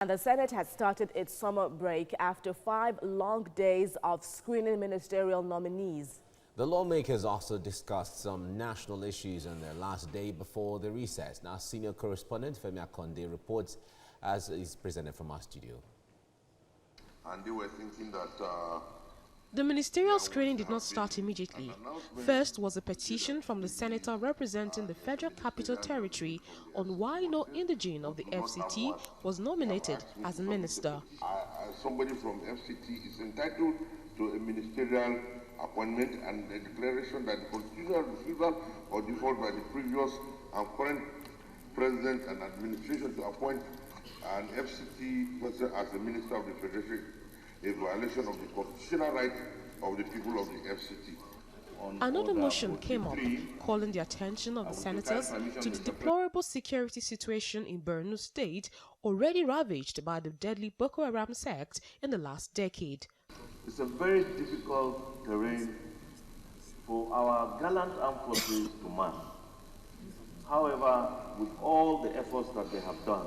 And the Senate has started its summer break after 5 long days of screening ministerial nominees. The lawmakers also discussed some national issues on their last day before the recess. Now, senior correspondent Femi Akonde reports as is presented from our studio. And they were thinking that the ministerial screening did not start immediately. First was a petition from the senator representing the Federal Capital Territory on why no indigene of the FCT was nominated as a minister. Somebody from FCT is entitled to a ministerial appointment, and the declaration that the constitutional refusal or default by the previous and current president and administration to appoint an FCT person as a minister of the Federation a violation of the constitutional right of the people of the FCT. Another motion came up calling the attention of the senators to the deplorable security situation in Borno State, already ravaged by the deadly Boko Haram sect in the last decade. It's a very difficult terrain for our gallant armed forces to man. However, with all the efforts that they have done,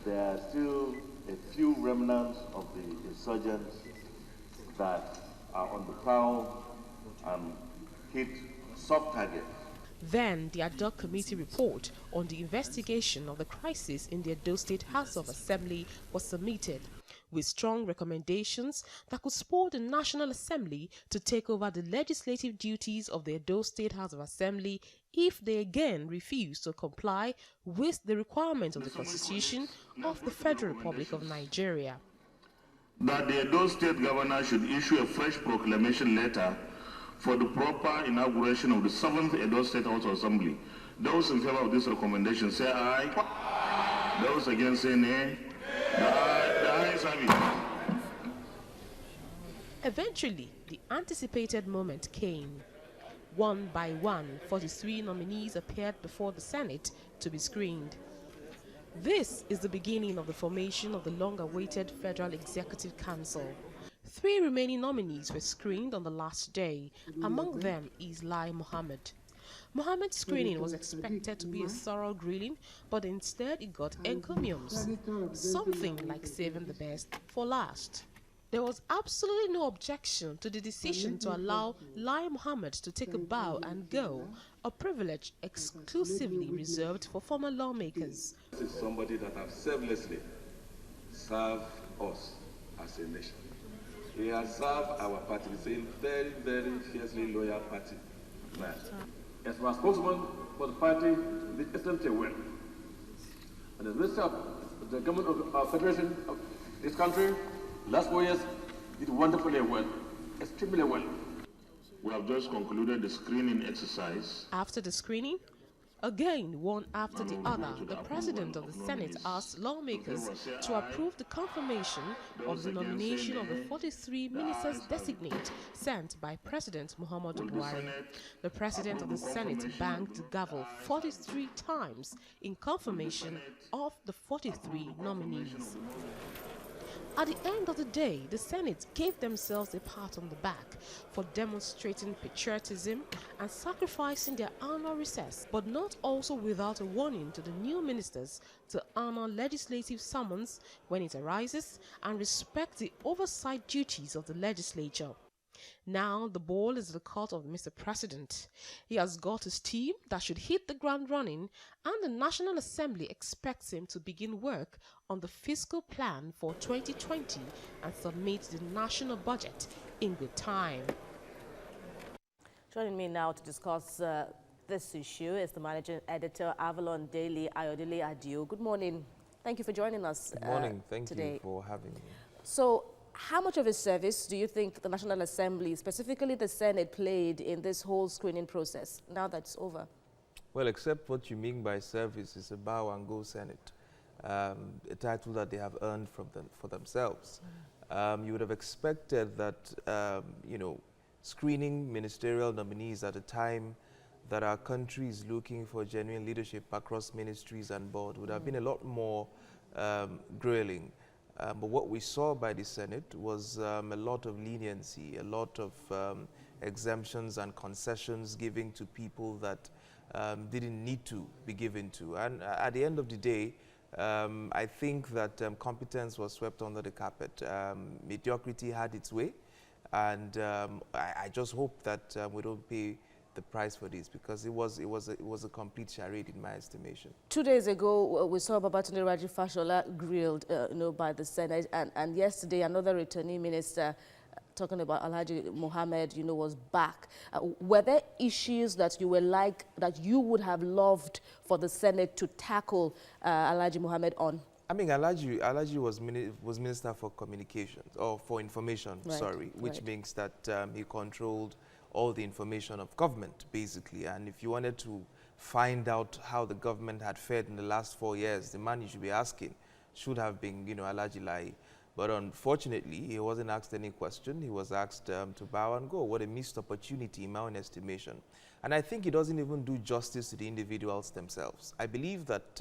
there are still a few remnants of the insurgents that are on the prowl and hit soft targets. Then the ad hoc committee report on the investigation of the crisis in the Edo State House of Assembly was submitted, with strong recommendations that could spur the National Assembly to take over the legislative duties of the Edo State House of Assembly if they again refuse to comply with the requirements of the Constitution of the Federal Republic of Nigeria. That the Edo State Governor should issue a fresh proclamation letter for the proper inauguration of the 7th Edo State House of Assembly. Those in favor of this recommendation say aye. Aye. Those against say nay. The ayes have it. Eventually, the anticipated moment came. One by one, 43 nominees appeared before the Senate to be screened. This is the beginning of the formation of the long-awaited Federal Executive Council. 3 remaining nominees were screened on the last day. Among them is Lai Mohammed. Mohammed's screening was expected to be a thorough grilling, but instead it got encomiums, something like saving the best for last. There was absolutely no objection to the decision to allow Lai Mohammed to take a bow and go, a privilege exclusively reserved for former lawmakers. This is somebody that has selflessly served us as a nation. He has served our party. He's a very, very fiercely loyal party man. As a spokesman for the party, he did excellently well. And as minister of the government of our federation of this country, last 4 years, did wonderfully well, extremely well. We have just concluded the screening exercise. After the screening, again, one after the other, the President of the Senate asked lawmakers to approve the confirmation of the nomination of the 43 ministers designate sent by President Muhammadu Buhari. The President of the Senate banged the gavel 43 times in confirmation of the 43 nominees. At the end of the day, the Senate gave themselves a pat on the back for demonstrating patriotism and sacrificing their annual recess, but not also without a warning to the new ministers to honor legislative summons when it arises and respect the oversight duties of the legislature. Now the ball is in the court of Mr. President. He has got his team that should hit the ground running, and the National Assembly expects him to begin work on the fiscal plan for 2020 and submit the national budget in good time. Joining me now to discuss this issue is the managing editor, Avalon Daily, Ayodele Adio. Good morning. Thank you for joining us Good morning. Thank today. you for having me. So, how much of a service do you think the National Assembly, specifically the Senate, played in this whole screening process now that it's over? Well, except what you mean by service is a bow and go Senate, a title that they have earned for themselves. You would have expected that, screening ministerial nominees at a time that our country is looking for genuine leadership across ministries and board would have been a lot more grilling. But what we saw by the Senate was a lot of leniency, a lot of exemptions and concessions given to people that didn't need to be given to. And at the end of the day, I think that competence was swept under the carpet. Mediocrity had its way, and I just hope that we don't pay the price for this, because it was a complete charade in my estimation. 2 days ago, we saw Babatunde Raji Fashola grilled, by the Senate, and yesterday another returning minister talking about Alhaji Mohammed, was back. Were there issues that you would have loved for the Senate to tackle Alhaji Mohammed on? I mean, Alhaji was Minister for Communications, or for Information, right, sorry, which means that he controlled all the information of government, basically. And if you wanted to find out how the government had fared in the last 4 years, the man you should be asking should have been, Alhaji Lai. But unfortunately, he wasn't asked any question. He was asked to bow and go. What a missed opportunity, in my own estimation. And I think he doesn't even do justice to the individuals themselves. I believe that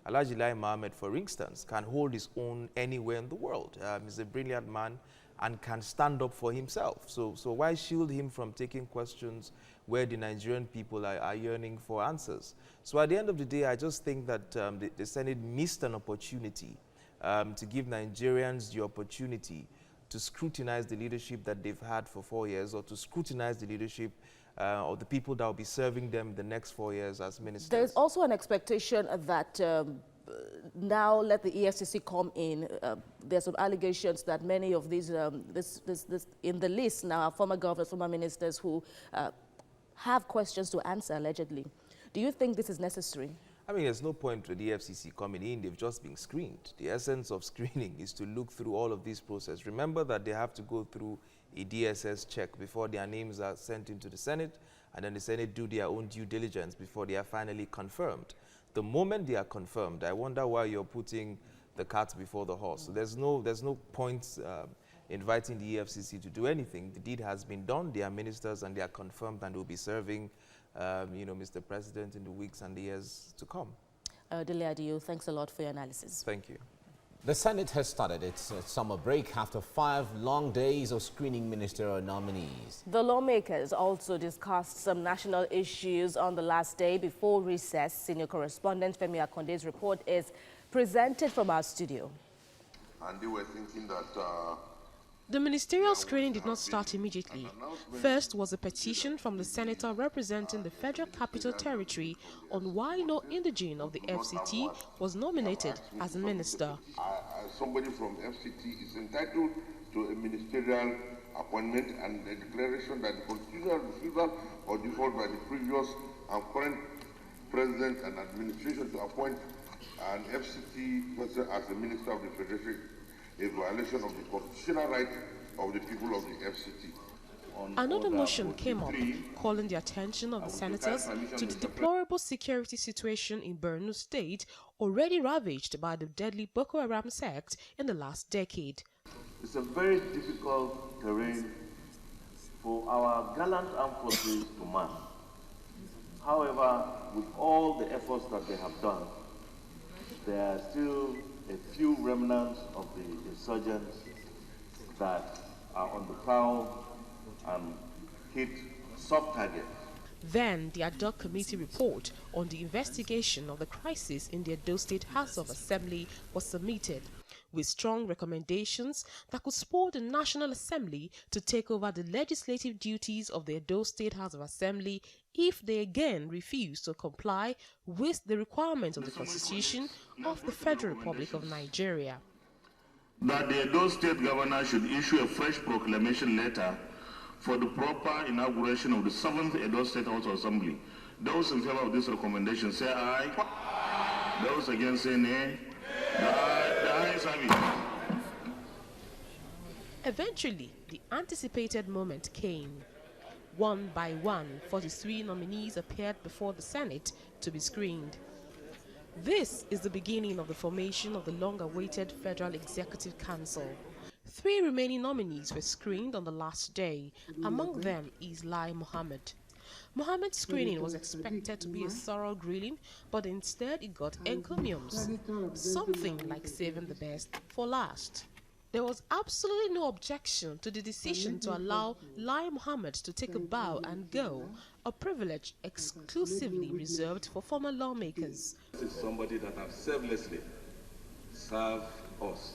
Alhaji Lai Mohammed, for instance, can hold his own anywhere in the world. He's a brilliant man and can stand up for himself. So why shield him from taking questions where the Nigerian people are yearning for answers? So at the end of the day, I just think that the Senate missed an opportunity to give Nigerians the opportunity to scrutinize the leadership that they've had for 4 years, or to scrutinize the leadership of the people that will be serving them the next 4 years as ministers. There's also an expectation that now let the EFCC come in. There's some allegations that many of these, in the list now, are former governors, former ministers who have questions to answer, allegedly. Do you think this is necessary? I mean, there's no point for the EFCC coming in. They've just been screened. The essence of screening is to look through all of these processes. Remember that they have to go through a DSS check before their names are sent into the Senate, and then the Senate do their own due diligence before they are finally confirmed. The moment they are confirmed, I wonder why you're putting the cart before the horse. So there's no point inviting the EFCC to do anything. The deed has been done. They are ministers and they are confirmed, and will be serving Mr. President in the weeks and the years to come. Dele Adio, thanks a lot for your analysis. Thank you. The Senate has started its summer break after 5 long days of screening ministerial nominees. The lawmakers also discussed some national issues on the last day before recess. Senior correspondent Femi Akonde's report is presented from our studio. And they were thinking that The ministerial screening did not start immediately. First was a petition from the senator representing the Federal Capital Territory on why no indigene of the FCT was nominated as a minister. Somebody from FCT is entitled to a ministerial appointment, and the declaration that the constitutional refusal or default by the previous and current president and administration to appoint an FCT person as a minister of the Federation a violation of the constitutional right of the people of the FCT. Another motion came up, calling the attention of the senators to the deplorable security situation in Borno State, already ravaged by the deadly Boko Haram sect in the last decade. It's a very difficult terrain for our gallant armed forces to man. However, with all the efforts that they have done, there are still a few remnants of the insurgents that are on the prowl and hit soft targets. Then the ad hoc committee report on the investigation of the crisis in the Edo State House of Assembly was submitted, with strong recommendations that could spur the National Assembly to take over the legislative duties of the Edo State House of Assembly if they again refuse to comply with the requirements of the Constitution of the Federal Republic of Nigeria. That the Edo State Governor should issue a fresh proclamation letter for the proper inauguration of the 7th Edo State House of Assembly. Those in favor of this recommendation say aye. Those against say nay. The ayes have it. Eventually, the anticipated moment came. One by one, 43 nominees appeared before the Senate to be screened. This is the beginning of the formation of the long-awaited Federal Executive Council. 3 remaining nominees were screened on the last day. Among them is Lai Mohammed. Mohammed's screening was expected to be a thorough grilling, but instead it got encomiums, something like saving the best for last. There was absolutely no objection to the decision to allow Lai Mohammed to take a bow and go, a privilege exclusively reserved for former lawmakers. This is somebody that has selflessly serve us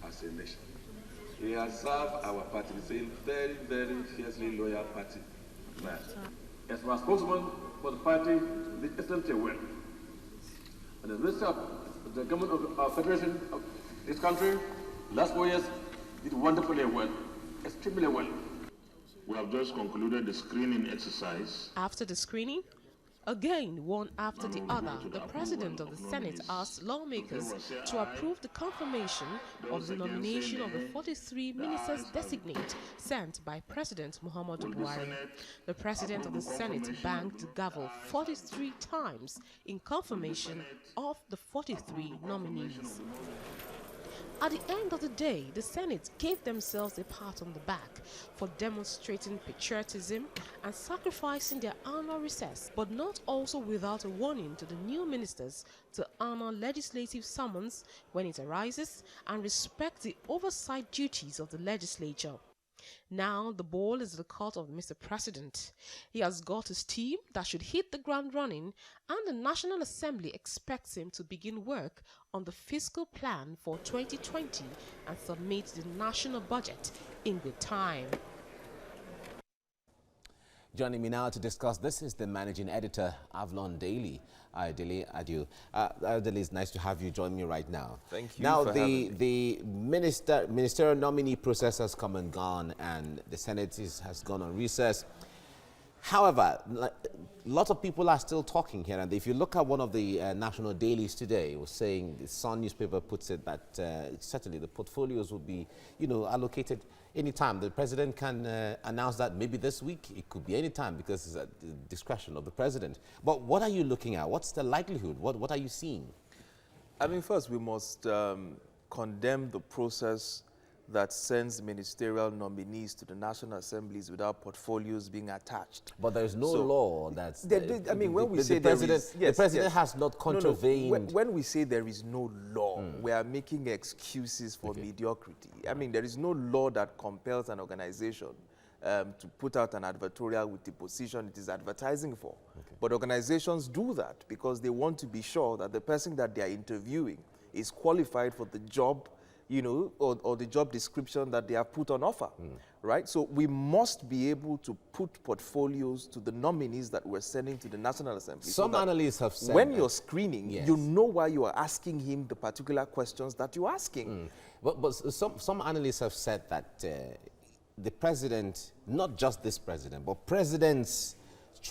as a nation. He has served our party. He's a very, very fiercely loyal party man. As my spokesman for the party, did excellently well. And as Minister of the government of our federation of this country, last 4 years, did wonderfully well, extremely well. We have just concluded the screening exercise. After the screening, again, one after the other, the President of the Senate asked lawmakers to approve the confirmation of the nomination of the 43 ministers designate sent by President Muhammadu Buhari. The President of the Senate banged the gavel 43 times in confirmation of the 43 nominees. At the end of the day, the Senate gave themselves a pat on the back for demonstrating patriotism and sacrificing their annual recess, but not also without a warning to the new ministers to honor legislative summons when it arises and respect the oversight duties of the legislature. Now the ball is in the court of Mr. President. He has got his team that should hit the ground running, and the National Assembly expects him to begin work on the fiscal plan for 2020 and submit the national budget in good time. Joining me now to discuss this is the managing editor, Avalon Daily, Adele Adio. Adele, it's nice to have you join me right now. Thank you. Now, for having me. the ministerial nominee process has come and gone, and the Senate has gone on recess. However, lots of people are still talking here, and if you look at one of the national dailies today, it was saying, the Sun newspaper puts it that certainly the portfolios will be, allocated anytime. The president can announce that maybe this week. It could be any time because it's at the discretion of the president. But what are you looking at? What's the likelihood? What are you seeing? I mean, first we must condemn the process that sends ministerial nominees to the National Assemblies without portfolios being attached. But there is no law that's... when we say the president has not contravened... No. When we say there is no law, we are making excuses for mediocrity. I mean, there is no law that compels an organization to put out an advertorial with the position it is advertising for. But organizations do that because they want to be sure that the person that they are interviewing is qualified for the job, or the job description that they have put on offer, right? So we must be able to put portfolios to the nominees that we're sending to the National Assembly. Some analysts have said when you're screening, yes, you know why you are asking him the particular questions that you're asking. But some analysts have said that the president, not just this president, but presidents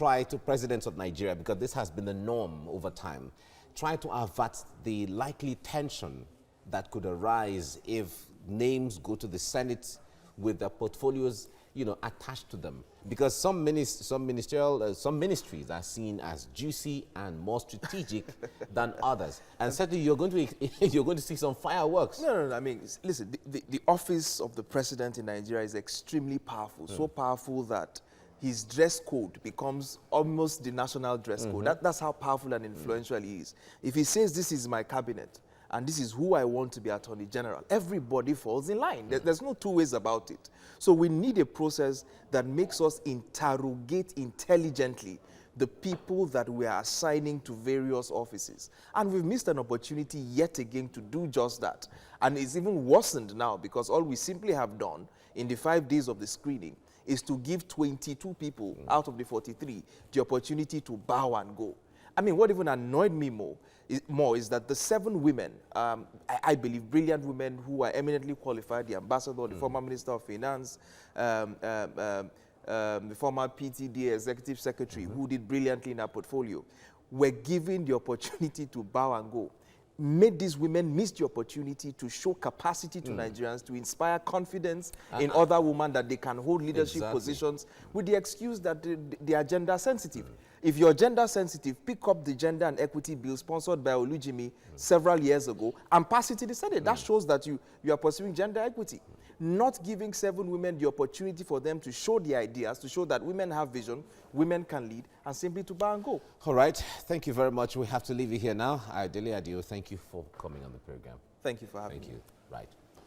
of Nigeria, because this has been the norm over time, try to avert the likely tension that could arise if names go to the Senate with their portfolios, attached to them. Because some ministries are seen as juicy and more strategic than others. And certainly you're going to see some fireworks. No. I mean, listen, the office of the president in Nigeria is extremely powerful, so powerful that his dress code becomes almost the national dress code. That's how powerful and influential he is. If he says, this is my cabinet, and this is who I want to be Attorney General, everybody falls in line. There's no two ways about it. So we need a process that makes us interrogate intelligently the people that we are assigning to various offices. And we've missed an opportunity yet again to do just that. And it's even worsened now because all we simply have done in the 5 days of the screening is to give 22 people out of the 43 the opportunity to bow and go. I mean, what even annoyed me more is that the 7 women, I believe brilliant women who are eminently qualified, the ambassador, the former Minister of Finance, the former PTD executive secretary who did brilliantly in her portfolio, were given the opportunity to bow and go. Made these women miss the opportunity to show capacity to Nigerians, to inspire confidence in other women that they can hold leadership positions with the excuse that they are gender sensitive. If you're gender sensitive, pick up the gender and equity bill sponsored by Olujimi several years ago and pass it to the Senate. That shows that you are pursuing gender equity. Not giving 7 women the opportunity for them to show their ideas, to show that women have vision, women can lead, and simply to bow and go. All right. Thank you very much. We have to leave you here now. Adele Adio, thank you for coming on the program. Thank you for having me. Thank you. Right.